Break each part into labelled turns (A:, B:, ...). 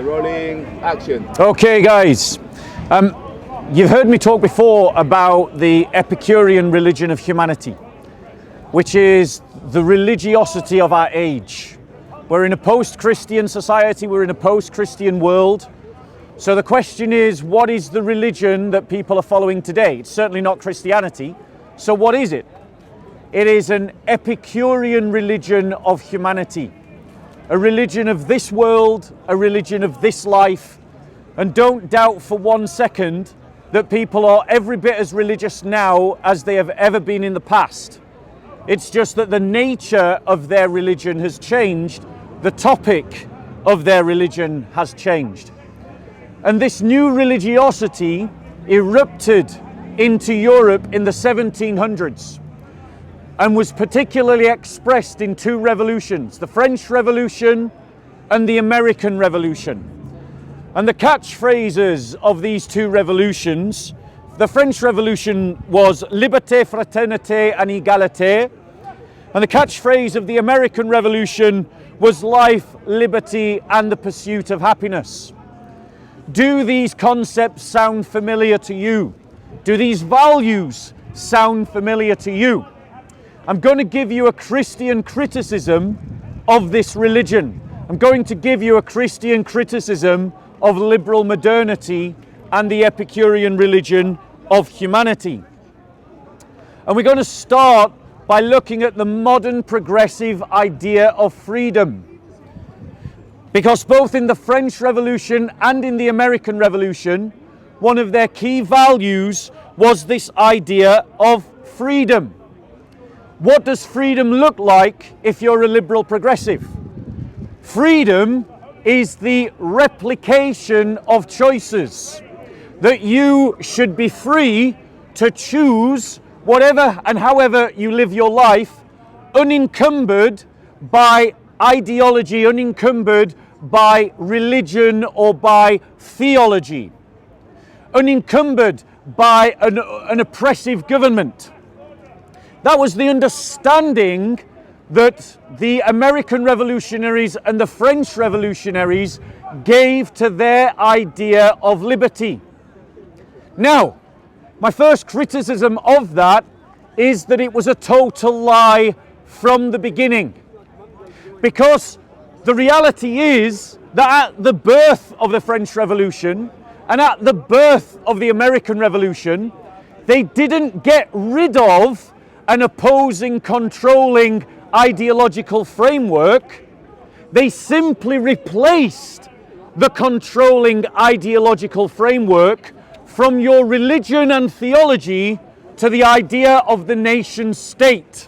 A: Rolling, action.
B: Okay, guys. You've heard me talk before about the Epicurean religion of humanity, which is the religiosity of our age. We're in a post-Christian society, we're in a post-Christian world. So the question is, what is the religion that people are following today? It's certainly not Christianity. So what is it? It is an Epicurean religion of humanity. A religion of this world, a religion of this life. And don't doubt for 1 second that people are every bit as religious now as they have ever been in the past. It's just that the nature of their religion has changed. The topic of their religion has changed. And this new religiosity erupted into Europe in the 1700s and was particularly expressed in two revolutions, the French Revolution and the American Revolution. And the catchphrases of these two revolutions, the French Revolution was liberté, fraternité and égalité, and the catchphrase of the American Revolution was life, liberty and the pursuit of happiness. Do these concepts sound familiar to you? Do these values sound familiar to you? I'm going to give you a Christian criticism of this religion. I'm going to give you a Christian criticism of liberal modernity and the Epicurean religion of humanity. And we're going to start by looking at the modern progressive idea of freedom. Because both in the French Revolution and in the American Revolution, one of their key values was this idea of freedom. What does freedom look like if you're a liberal progressive? Freedom is the replication of choices. That you should be free to choose whatever and however you live your life, unencumbered by ideology, unencumbered by religion or by theology, unencumbered by an oppressive government. That was the understanding that the American revolutionaries and the French revolutionaries gave to their idea of liberty. Now, my first criticism of that is that it was a total lie from the beginning. Because the reality is that at the birth of the French Revolution and at the birth of the American Revolution, they didn't get rid of an opposing, controlling ideological framework. They simply replaced the controlling ideological framework from your religion and theology to the idea of the nation state.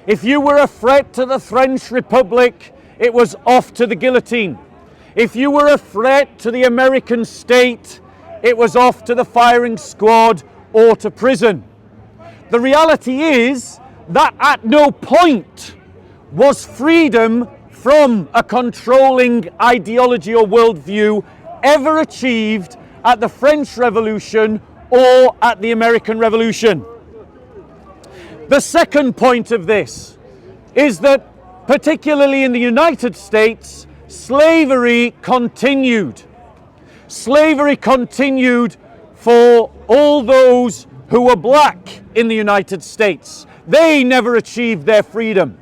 B: If you were a threat to the French Republic, it was off to the guillotine. If you were a threat to the American state, it was off to the firing squad or to prison. The reality is that at no point was freedom from a controlling ideology or worldview ever achieved at the French Revolution or at the American Revolution. The second point of this is that, particularly in the United States, slavery continued. Slavery continued for all those who were black in the United States. They never achieved their freedom.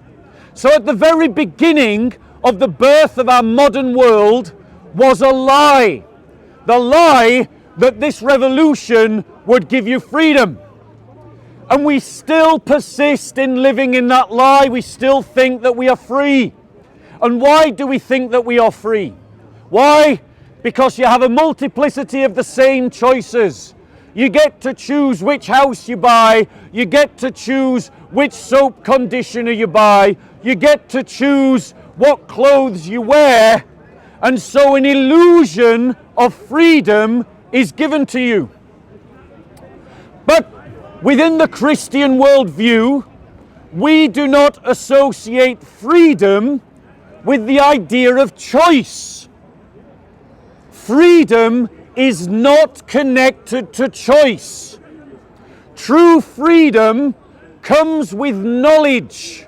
B: So at the very beginning of the birth of our modern world was a lie. The lie that this revolution would give you freedom. And we still persist in living in that lie. We still think that we are free. And why do we think that we are free? Why? Because you have a multiplicity of the same choices. You get to choose which house you buy. You get to choose which soap conditioner you buy. You get to choose what clothes you wear. And so an illusion of freedom is given to you. But within the Christian worldview, we do not associate freedom with the idea of choice. Freedom is not connected to choice. True freedom comes with knowledge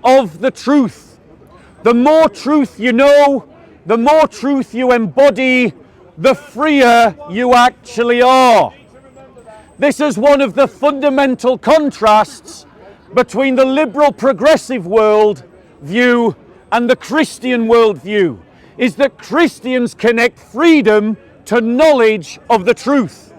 B: of the truth. The more truth you know, the more truth you embody, the freer you actually are. This is one of the fundamental contrasts between the liberal progressive world view and the Christian worldview, is that Christians connect freedom to knowledge of the truth.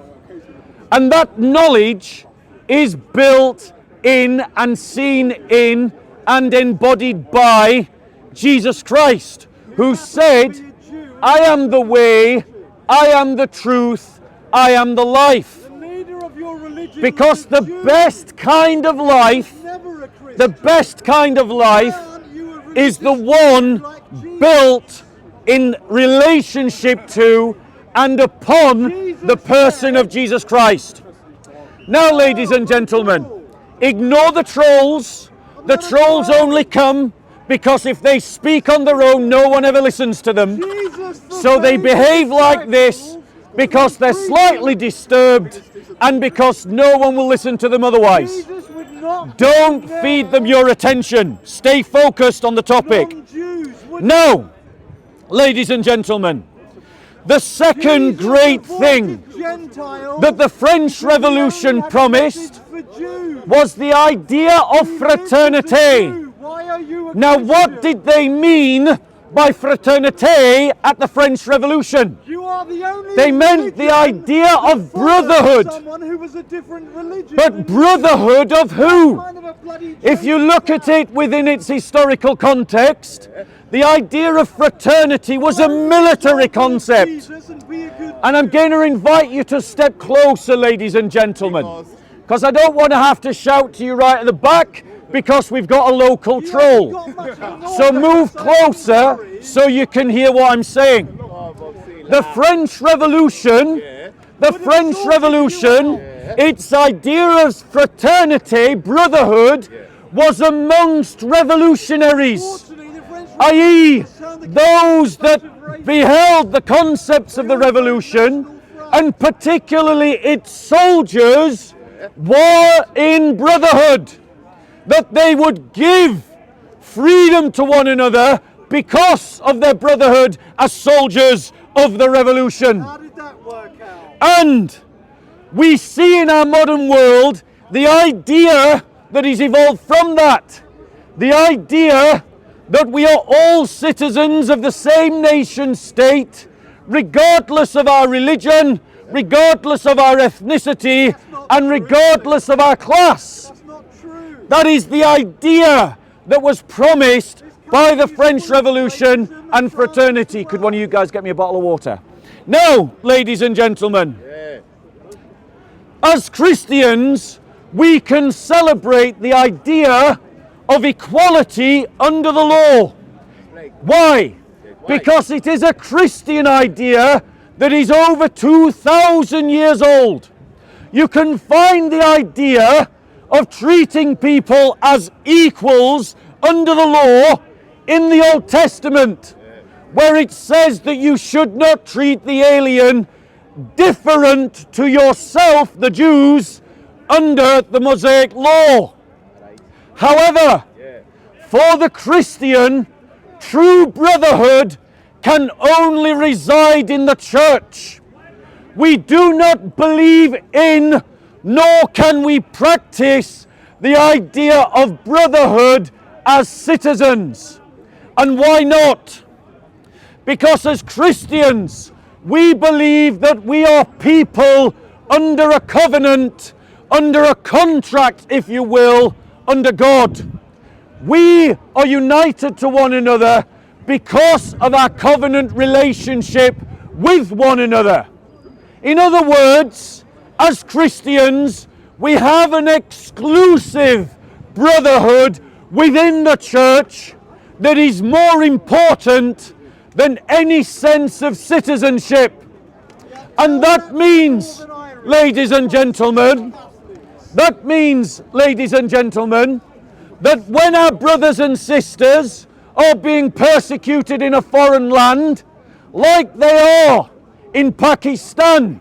B: And that knowledge is built in and seen in and embodied by Jesus Christ, who said, I am the way, I am the truth, I am the life. Because the best kind of life, is the one built in relationship to and upon the person of Jesus Christ. Now, ladies and gentlemen, ignore the trolls. The trolls only come because if they speak on their own, no one ever listens to them. So they behave like this because they're slightly disturbed and because no one will listen to them otherwise. Don't feed them your attention. Stay focused on the topic. Now, ladies and gentlemen, the second great thing that the French Revolution promised was the idea of fraternity. Now, what did they mean by fraternity at the French Revolution? They meant the idea of brotherhood. But brotherhood of who? If you look at it within its historical context, the idea of fraternity was a military concept. And I'm going to invite you to step closer, ladies and gentlemen, because I don't want to have to shout to you right at the back because we've got a local troll. So move closer so you can hear what I'm saying. The French Revolution, its idea of fraternity, brotherhood, was amongst revolutionaries, i.e., those that beheld the concepts of the revolution, and particularly its soldiers, were in brotherhood, that they would give freedom to one another because of their brotherhood as soldiers of the revolution.
A: How did that work out?
B: And we see in our modern world the idea that is evolved from that. The idea that we are all citizens of the same nation state, regardless of our religion, regardless of our ethnicity, and regardless of our class.
A: That's not true.
B: That is the idea that was promised by the French Revolution and fraternity. Could one of you guys get me a bottle of water? Now, ladies and gentlemen, as Christians, we can celebrate the idea of equality under the law. Why? Because it is a Christian idea that is over 2,000 years old. You can find the idea of treating people as equals under the law in the Old Testament, where it says that you should not treat the alien different to yourself, the Jews, under the Mosaic law. However, for the Christian, true brotherhood can only reside in the church. We do not believe in, nor can we practice, the idea of brotherhood as citizens. And why not? Because as Christians, we believe that we are people under a covenant, under a contract, if you will, under God. We are united to one another because of our covenant relationship with one another. In other words, as Christians, we have an exclusive brotherhood within the church that is more important than any sense of citizenship. And that means, ladies and gentlemen, that when our brothers and sisters are being persecuted in a foreign land, like they are in Pakistan,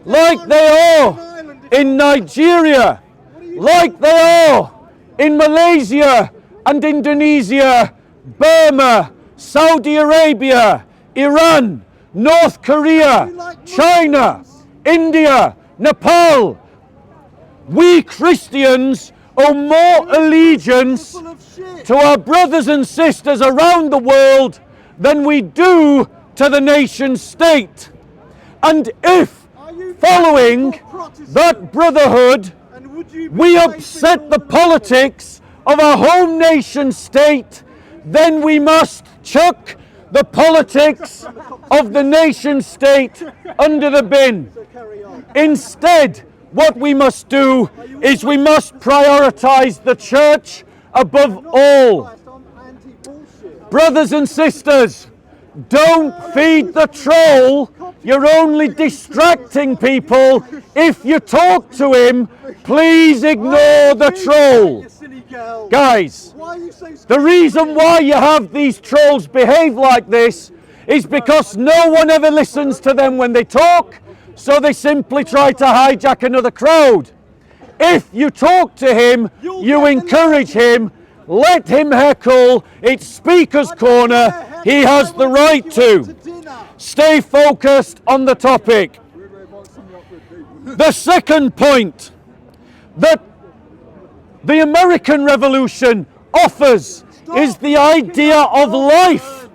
B: like they are in Nigeria, like they are in Malaysia and Indonesia, Burma, Saudi Arabia, Iran, North Korea, China, India, Nepal. We Christians owe more allegiance
A: Full of shit.
B: to our brothers and sisters around the world than we do to the nation state. And if,
A: Are you
B: following
A: Protestant?
B: that brotherhood,
A: And would you be
B: we
A: facing
B: upset
A: all
B: the politics of our home nation state, then we must chuck the politics of the nation state under the bin.
A: So carry on.
B: Instead, what we must do is we must prioritize the church above all.
A: Christ, I'm anti-bullshit.
B: Brothers and sisters, don't feed the troll. You're only distracting people. If you talk to him, please ignore the troll.
A: You silly girl.
B: Guys,
A: Why are you so
B: the reason why you have these trolls behave like this is because no one ever listens to them when they talk, so they simply try to hijack another crowd. If you talk to him, you encourage him, let him heckle, it's Speaker's Corner, he has the right to. Stay focused on the topic. The second point that the American Revolution offers is the idea of life.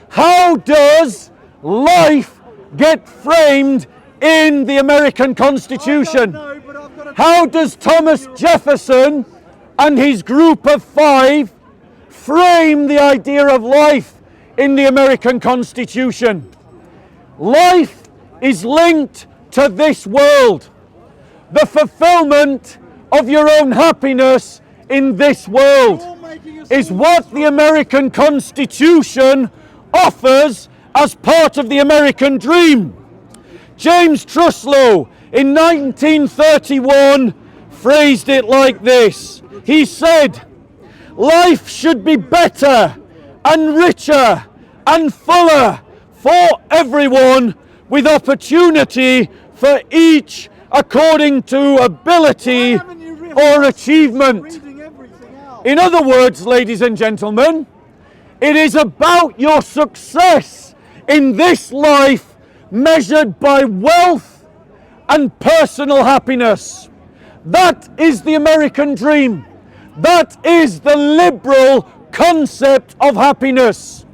B: How does life get framed in the American Constitution?
A: No, but I've got a
B: How does Thomas Jefferson and his group of 5 frame the idea of life in the American Constitution? Life is linked to this world. The fulfillment of your own happiness in this world is what the American Constitution offers as part of the American dream. James Truslow in 1931 phrased it like this. He said, "Life should be better and richer and fuller for everyone, with opportunity for each according to ability
A: haven't you realised
B: or achievement."
A: reading everything out?
B: In other words, ladies and gentlemen, it is about your success in this life measured by wealth and personal happiness. That is the American dream. That is the liberal concept of happiness.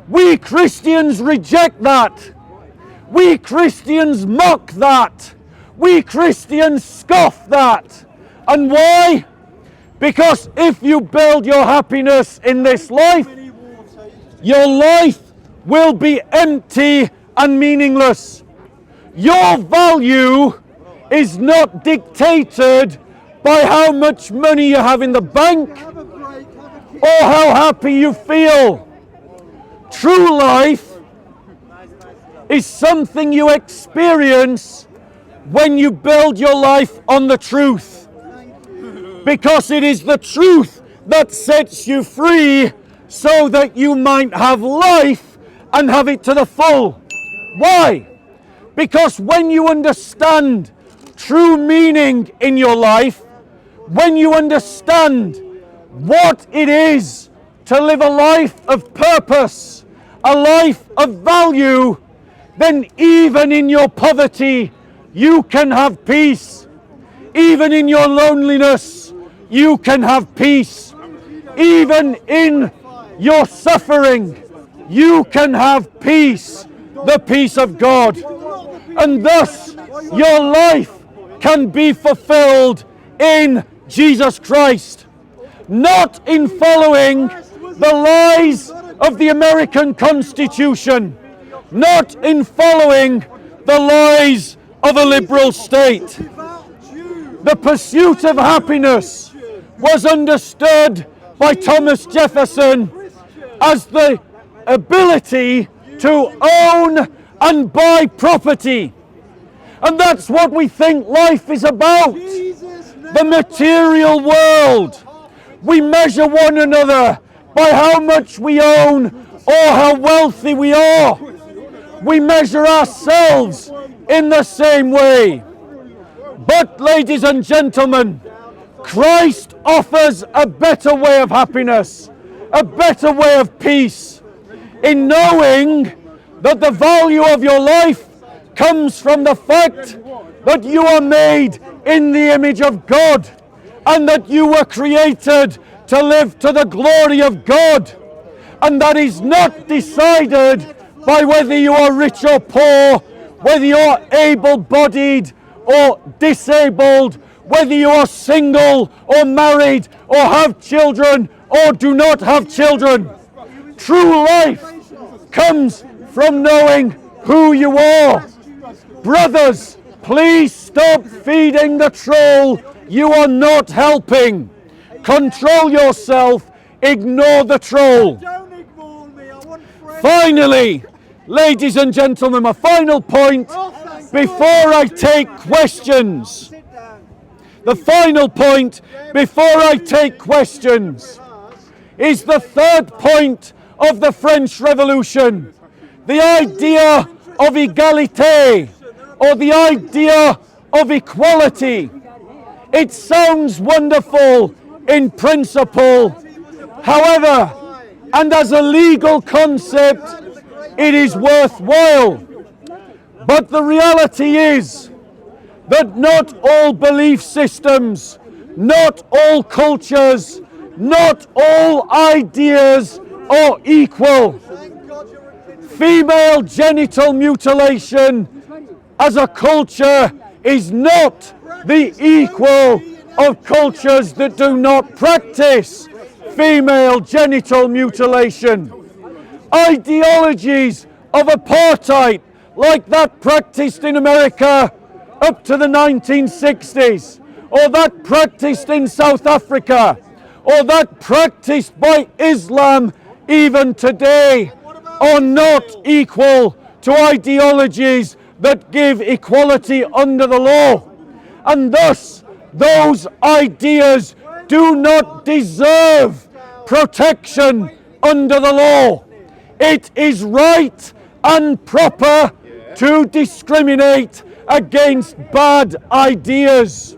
B: We Christians reject that. We Christians mock that. We Christians scoff that. And why? Because if you build your happiness in this life,
A: Many water.
B: your life will be empty and meaningless. Your value is not dictated by how much money you have in the bank
A: Have a break, have a kick.
B: or how happy you feel. True life is something you experience when you build your life on the truth. Because it is the truth that sets you free so that you might have life and have it to the full. Why? Because when you understand true meaning in your life, when you understand what it is to live a life of purpose, a life of value, then even in your poverty, you can have peace. Even in your loneliness, you can have peace. Even in your suffering, you can have peace, the peace of God. And thus, your life can be fulfilled in Jesus Christ. Not in following the lies of the American Constitution. Not in following the lies of a liberal state. The pursuit of happiness was understood by Thomas Jefferson as the ability to own and buy property. And that's what we think life is about. The material world. We measure one another by how much we own or how wealthy we are. We measure ourselves in the same way. But, ladies and gentlemen, Christ offers a better way of happiness, a better way of peace, in knowing that the value of your life comes from the fact that you are made in the image of God and that you were created to live to the glory of God. And that is not decided by whether you are rich or poor, whether you are able-bodied or disabled, whether you are single or married or have children or do not have children. True life comes from knowing who you are. Brothers, please stop feeding the troll. You are not helping. Control yourself. Ignore the troll.
A: Don't ignore me. I want friends.
B: Finally, ladies and gentlemen, my final point before I take questions.
A: Sit down.
B: The final point before I take questions is the third point of the French Revolution. The idea of égalité, or the idea of equality. It sounds wonderful in principle. However, and as a legal concept, it is worthwhile. But the reality is that not all belief systems, not all cultures, not all ideas are equal. Female genital mutilation as a culture is not the equal of cultures that do not practice female genital mutilation. Ideologies of apartheid, like that practiced in America up to the 1960s, or that practiced in South Africa, or that practiced by Islam even today, are not equal to ideologies that give equality under the law. And thus, those ideas do not deserve protection under the law. It is right and proper to discriminate against bad ideas.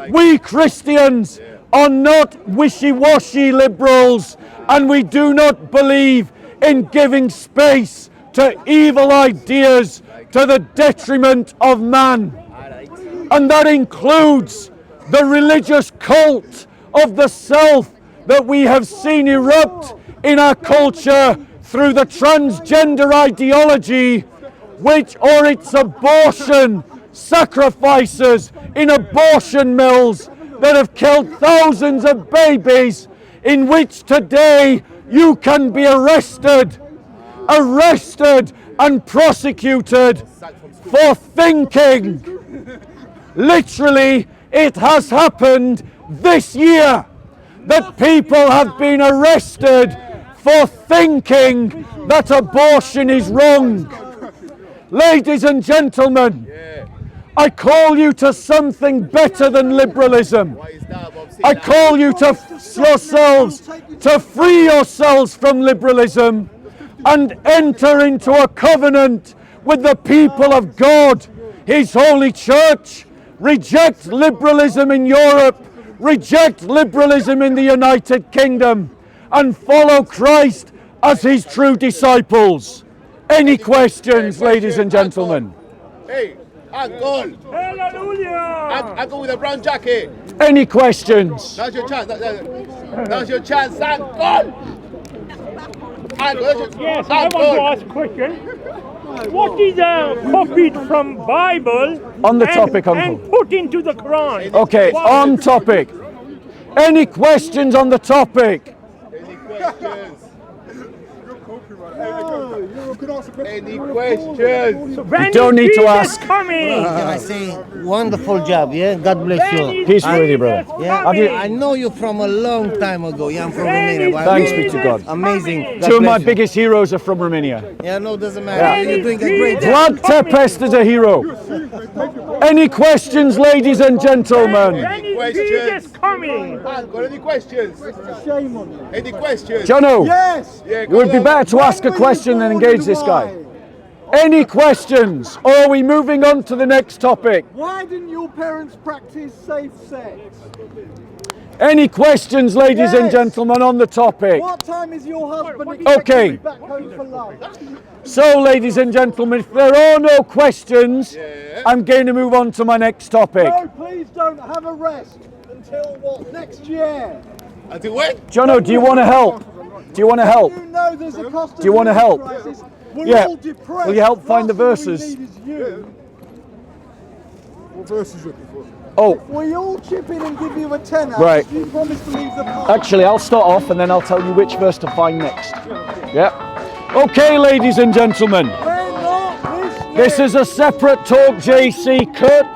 B: We Christians are not wishy-washy liberals, and we do not believe in giving space to evil ideas to the detriment of man. And that includes the religious cult of the self that we have seen erupt in our culture through the transgender ideology, which or its abortion sacrifices in abortion mills that have killed thousands of babies, in which today you can be arrested and prosecuted for thinking. Literally, it has happened this year that people have been arrested for thinking that abortion is wrong. Ladies and gentlemen, I call you to something better than liberalism. I call you to free yourselves from liberalism and enter into a covenant with the people of God, His holy church. Reject liberalism in Europe, reject liberalism in the United Kingdom, and follow Christ as His true disciples. Any questions, ladies and gentlemen?
C: Hey, uncle!
D: Hallelujah!
C: Uncle with a brown jacket.
B: Any questions?
C: Now's your chance. Now's your chance, uncle! Uncle,
D: Yes, I want to ask a question. What is copied from Bible
B: On the topic, Uncle.
D: and put into the Quran?
B: Okay, on topic. Any questions on the topic?
C: any questions?
A: You can ask a question.
C: Any questions?
D: When
B: You don't
D: is
B: need to
D: Jesus
B: ask.
D: Coming?
E: Can I say wonderful job, yeah? God bless
D: When
E: you.
D: is
B: Peace with you, brother.
D: Jesus
E: Yeah,
D: coming?
E: I know you from a long time ago. Yeah, I'm from
D: When
E: Romania.
D: is
E: but
B: Thanks be
D: Jesus
B: to God.
E: Amazing.
D: coming?
E: God
B: Two of my
E: bless you.
B: biggest heroes are from Romania.
E: Yeah, no, doesn't matter.
D: Yeah.
E: You're doing a great job.
B: Vlad Tepes is a hero. Any questions, ladies and gentlemen?
D: When is
C: questions?
D: Jesus coming?
C: Uncle, any questions?
A: Shame on you.
C: Any questions?
B: Jono,
A: Yes.
C: Yeah,
B: it would be
C: go on.
B: better to ask a question than engage this guy. Any questions? Or are we moving on to the next topic?
A: Why didn't your parents practice safe sex?
B: Any questions, ladies and
A: Yes.
B: gentlemen, on the topic?
A: What time is your husband expecting
B: Okay.
A: you back home for lunch?
B: So, ladies and gentlemen, if there are no questions, I'm going to move on to my next topic.
A: No, please don't have a rest until what? Next year.
C: Until when?
B: Jono, do you want to help? Do you want to help?
A: You know there's a cost of
B: Do you wanna
A: living
B: help?
A: crisis. We're
B: Yeah.
A: all depressed.
B: Will you help find the
A: Last thing
B: verses?
A: we need is you.
F: What verse is looking for?
B: Oh,
A: We all chip in and give you a tenner.
B: Right.
A: You promise to leave the park.
B: actually, I'll start off and then I'll tell you which verse to find next. Yeah. Okay, ladies and gentlemen,
A: We're not listening.
B: this is a separate talk, JC. Kurt